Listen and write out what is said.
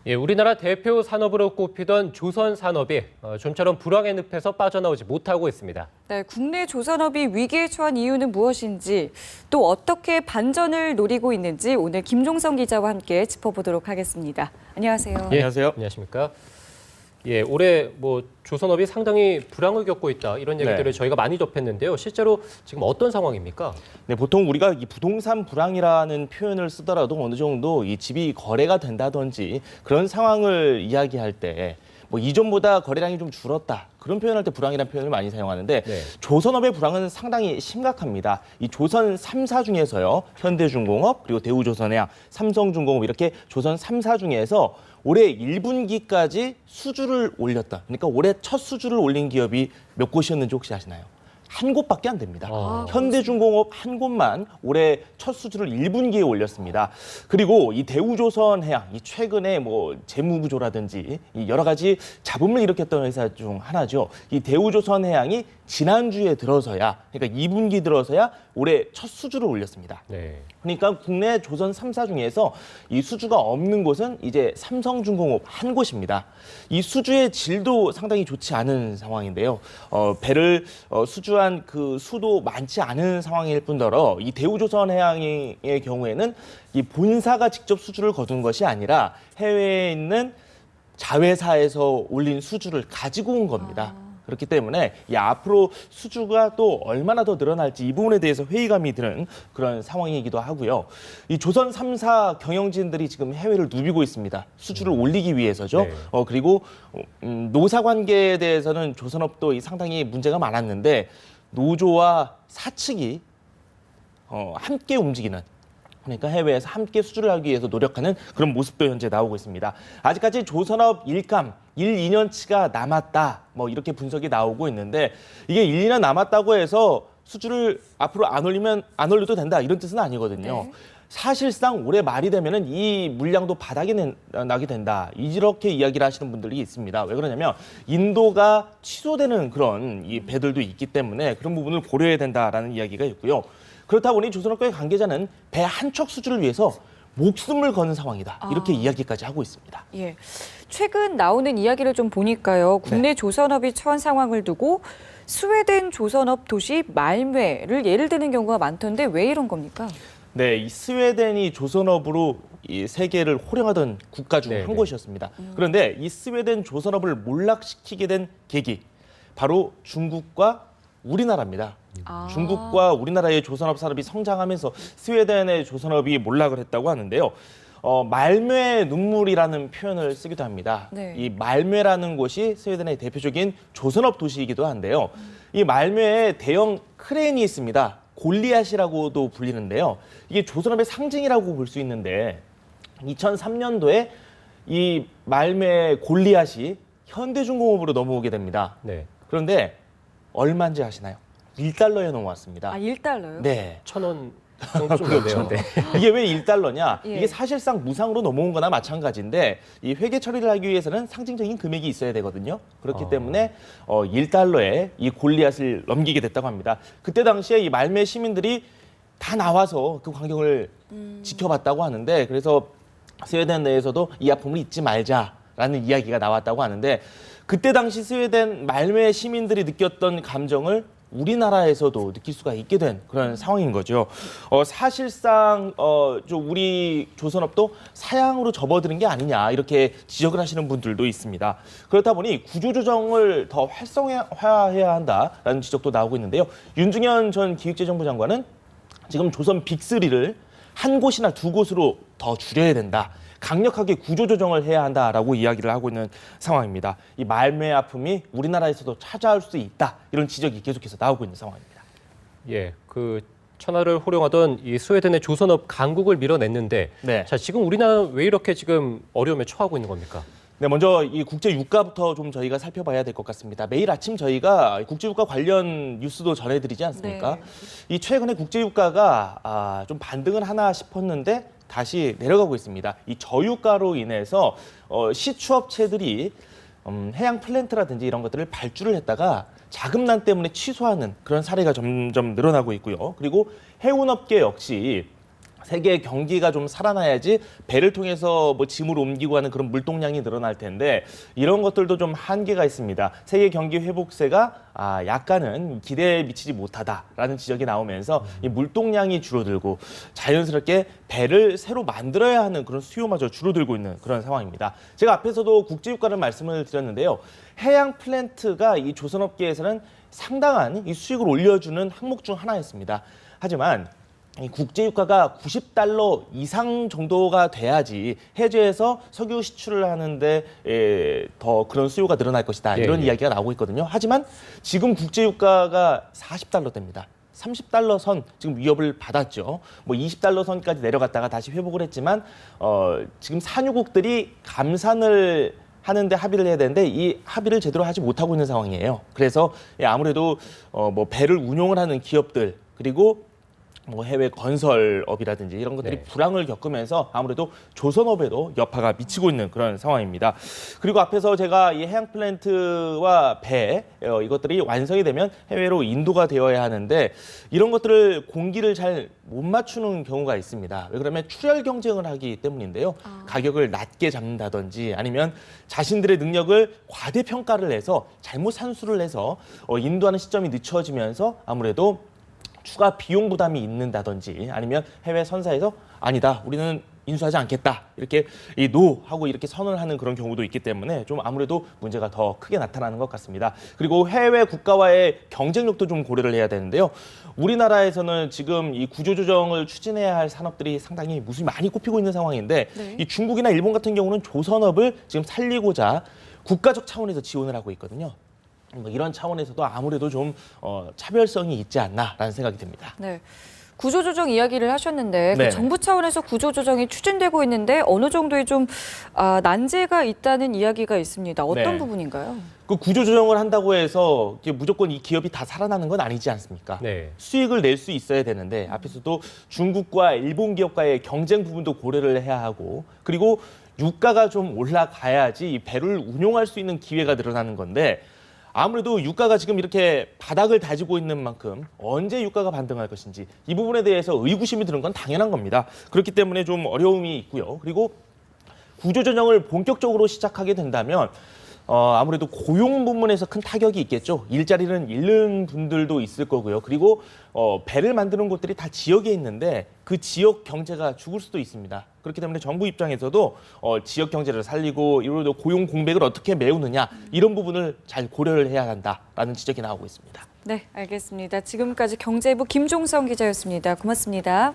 예, 우리나라 대표 산업으로 꼽히던 조선 산업이 좀처럼 불황의 늪에서 빠져나오지 못하고 있습니다. 네, 국내 조선업이 위기에 처한 이유는 무엇인지, 또 어떻게 반전을 노리고 있는지 오늘 김종성 기자와 함께 짚어보도록 하겠습니다. 안녕하세요. 예, 안녕하세요. 안녕하십니까? 예, 올해 조선업이 상당히 불황을 겪고 있다 이런 얘기들을 네. 저희가 많이 접했는데요. 실제로 지금 어떤 상황입니까? 네, 보통 우리가 이 부동산 불황이라는 표현을 쓰더라도 어느 정도 이 집이 거래가 된다든지 그런 상황을 이야기할 때 이전보다 거래량이 좀 줄었다. 그런 표현할 때 불황이라는 표현을 많이 사용하는데 네. 조선업의 불황은 상당히 심각합니다. 이 조선 3사 중에서요. 현대중공업, 그리고 대우조선해양, 삼성중공업 이렇게 조선 3사 중에서 올해 1분기까지 수주를 올렸다. 그러니까 올해 첫 수주를 올린 기업이 몇 곳이었는지 혹시 아시나요? 한 곳밖에 안 됩니다. 현대중공업 한 곳만 올해 첫 수주를 1분기에 올렸습니다. 그리고 이 대우조선해양, 이 최근에 재무부조라든지 이 여러 가지 잡음을 일으켰던 회사 중 하나죠. 이 대우조선해양이 지난주에 들어서야, 그러니까 2분기 들어서야 올해 첫 수주를 올렸습니다. 네. 그러니까 국내 조선 3사 중에서 이 수주가 없는 곳은 이제 삼성중공업 한 곳입니다. 이 수주의 질도 상당히 좋지 않은 상황인데요. 배를 수주한 그 수도 많지 않은 상황일 뿐더러 이 대우조선해양의 경우에는 이 본사가 직접 수주를 거둔 것이 아니라 해외에 있는 자회사에서 올린 수주를 가지고 온 겁니다. 그렇기 때문에 앞으로 수주가 또 얼마나 더 늘어날지 이 부분에 대해서 회의감이 드는 그런 상황이기도 하고요. 이 조선 3사 경영진들이 지금 해외를 누비고 있습니다. 수주를 올리기 위해서죠. 네. 그리고 노사 관계에 대해서는 조선업도 상당히 문제가 많았는데 노조와 사측이 함께 움직이는, 그러니까 해외에서 함께 수주를 하기 위해서 노력하는 그런 모습도 현재 나오고 있습니다. 아직까지 조선업 일감 1, 2년치가 남았다. 이렇게 분석이 나오고 있는데 이게 1, 2년 남았다고 해서 수주를 앞으로 안 올려도 된다. 이런 뜻은 아니거든요. 네. 사실상 올해 말이 되면은 이 물량도 바닥에 나게 된다. 이렇게 이야기를 하시는 분들이 있습니다. 왜 그러냐면 인도가 취소되는 그런 이 배들도 있기 때문에 그런 부분을 고려해야 된다라는 이야기가 있고요. 그렇다 보니 조선업계의 관계자는 배 한 척 수주를 위해서 목숨을 거는 상황이다. 이렇게 이야기까지 하고 있습니다. 예, 최근 나오는 이야기를 좀 보니까요. 국내 조선업이 처한 상황을 두고 스웨덴 조선업 도시 말메를 예를 드는 경우가 많던데 왜 이런 겁니까? 네, 이 스웨덴이 조선업으로 이 세계를 호령하던 국가 중 한 네네. 곳이었습니다. 그런데 이 스웨덴 조선업을 몰락시키게 된 계기, 바로 중국과 우리나라입니다. 중국과 우리나라의 조선업 산업이 성장하면서 스웨덴의 조선업이 몰락을 했다고 하는데요. 말메의 눈물이라는 표현을 쓰기도 합니다. 네. 이 말메라는 곳이 스웨덴의 대표적인 조선업 도시이기도 한데요. 이 말메에 대형 크레인이 있습니다. 골리앗이라고도 불리는데요. 이게 조선업의 상징이라고 볼 수 있는데 2003년도에 이 말메 골리앗이 현대중공업으로 넘어오게 됩니다. 네. 그런데 얼마인지 아시나요? 1달러에 넘어왔습니다. 1달러요? 네. 1,000원 정도 좀 되네요. 네. 이게 왜 1달러냐? 예. 이게 사실상 무상으로 넘어온 거나 마찬가지인데 이 회계 처리를 하기 위해서는 상징적인 금액이 있어야 되거든요. 그렇기 때문에 1달러에 이 골리앗을 넘기게 됐다고 합니다. 그때 당시에 이 말메 시민들이 다 나와서 그 광경을 지켜봤다고 하는데 그래서 스웨덴 내에서도 이 아픔을 잊지 말자라는 이야기가 나왔다고 하는데 그때 당시 스웨덴 말메 시민들이 느꼈던 감정을 우리나라에서도 느낄 수가 있게 된 그런 상황인 거죠. 사실상 우리 조선업도 사양으로 접어드는 게 아니냐 이렇게 지적을 하시는 분들도 있습니다. 그렇다 보니 구조조정을 더 활성화해야 한다라는 지적도 나오고 있는데요. 윤중현 전 기획재정부 장관은 지금 조선 빅3를 한 곳이나 두 곳으로 더 줄여야 된다. 강력하게 구조조정을 해야 한다라고 이야기를 하고 있는 상황입니다. 이 말메 아픔이 우리나라에서도 찾아올 수 있다. 이런 지적이 계속해서 나오고 있는 상황입니다. 예, 천하를 호령하던 이 스웨덴의 조선업 강국을 밀어냈는데 네. 자, 지금 우리나라는 왜 이렇게 지금 어려움에 처하고 있는 겁니까? 네, 먼저 이 국제 유가부터 좀 저희가 살펴봐야 될 것 같습니다. 매일 아침 저희가 국제 유가 관련 뉴스도 전해드리지 않습니까? 네. 이 최근에 국제 유가가 좀 반등을 하나 싶었는데 다시 내려가고 있습니다. 이 저유가로 인해서 시추업체들이 해양 플랜트라든지 이런 것들을 발주를 했다가 자금난 때문에 취소하는 그런 사례가 점점 늘어나고 있고요. 그리고 해운업계 역시 세계 경기가 좀 살아나야지 배를 통해서 뭐 짐을 옮기고 하는 그런 물동량이 늘어날 텐데 이런 것들도 좀 한계가 있습니다. 세계 경기 회복세가 약간은 기대에 미치지 못하다라는 지적이 나오면서 이 물동량이 줄어들고 자연스럽게 배를 새로 만들어야 하는 그런 수요마저 줄어들고 있는 그런 상황입니다. 제가 앞에서도 국제유가를 말씀을 드렸는데요. 해양 플랜트가 이 조선업계에서는 상당한 이 수익을 올려주는 항목 중 하나였습니다. 하지만 이 국제유가가 $90 이상 정도가 돼야지 해저에서 석유 시출을 하는데 더 그런 수요가 늘어날 것이다. 이런 이야기가 나오고 있거든요. 하지만 지금 국제유가가 $40대입니다. $30 선 지금 위협을 받았죠. 뭐 $20 선까지 내려갔다가 다시 회복을 했지만 지금 산유국들이 감산을 하는데 합의를 해야 되는데 이 합의를 제대로 하지 못하고 있는 상황이에요. 그래서 아무래도 뭐 배를 운용을 하는 기업들 그리고 뭐 해외 건설업이라든지 이런 것들이 불황을 겪으면서 아무래도 조선업에도 여파가 미치고 있는 그런 상황입니다. 그리고 앞에서 제가 이 해양 플랜트와 배 이것들이 완성이 되면 해외로 인도가 되어야 하는데 이런 것들을 공기를 잘 못 맞추는 경우가 있습니다. 왜 그러면 출혈 경쟁을 하기 때문인데요. 가격을 낮게 잡는다든지 아니면 자신들의 능력을 과대평가를 해서 잘못 산수를 해서 인도하는 시점이 늦춰지면서 아무래도 추가 비용 부담이 있는다든지 아니면 해외 선사에서 아니다 우리는 인수하지 않겠다 이렇게 노하고 이렇게 선언을 하는 그런 경우도 있기 때문에 좀 아무래도 문제가 더 크게 나타나는 것 같습니다. 그리고 해외 국가와의 경쟁력도 좀 고려를 해야 되는데요. 우리나라에서는 지금 이 구조조정을 추진해야 할 산업들이 상당히 무수히 많이 꼽히고 있는 상황인데 이 중국이나 일본 같은 경우는 조선업을 지금 살리고자 국가적 차원에서 지원을 하고 있거든요. 뭐 이런 차원에서도 아무래도 좀 차별성이 있지 않나라는 생각이 듭니다. 네. 구조조정 이야기를 하셨는데 네. 그 정부 차원에서 구조조정이 추진되고 있는데 어느 정도의 좀 난제가 있다는 이야기가 있습니다. 어떤 네. 부분인가요? 그 구조조정을 한다고 해서 무조건 이 기업이 다 살아나는 건 아니지 않습니까? 네. 수익을 낼 수 있어야 되는데 앞에서도 중국과 일본 기업과의 경쟁 부분도 고려를 해야 하고 그리고 유가가 좀 올라가야지 이 배를 운용할 수 있는 기회가 늘어나는 건데 아무래도 유가가 지금 이렇게 바닥을 다지고 있는 만큼 언제 유가가 반등할 것인지 이 부분에 대해서 의구심이 드는 건 당연한 겁니다. 그렇기 때문에 좀 어려움이 있고요. 그리고 구조조정을 본격적으로 시작하게 된다면 아무래도 고용 부문에서 큰 타격이 있겠죠. 일자리는 잃는 분들도 있을 거고요. 그리고 배를 만드는 곳들이 다 지역에 있는데 그 지역 경제가 죽을 수도 있습니다. 그렇기 때문에 정부 입장에서도 지역 경제를 살리고 이로도 고용 공백을 어떻게 메우느냐 이런 부분을 잘 고려를 해야 한다라는 지적이 나오고 있습니다. 네, 알겠습니다. 지금까지 경제부 김종성 기자였습니다. 고맙습니다.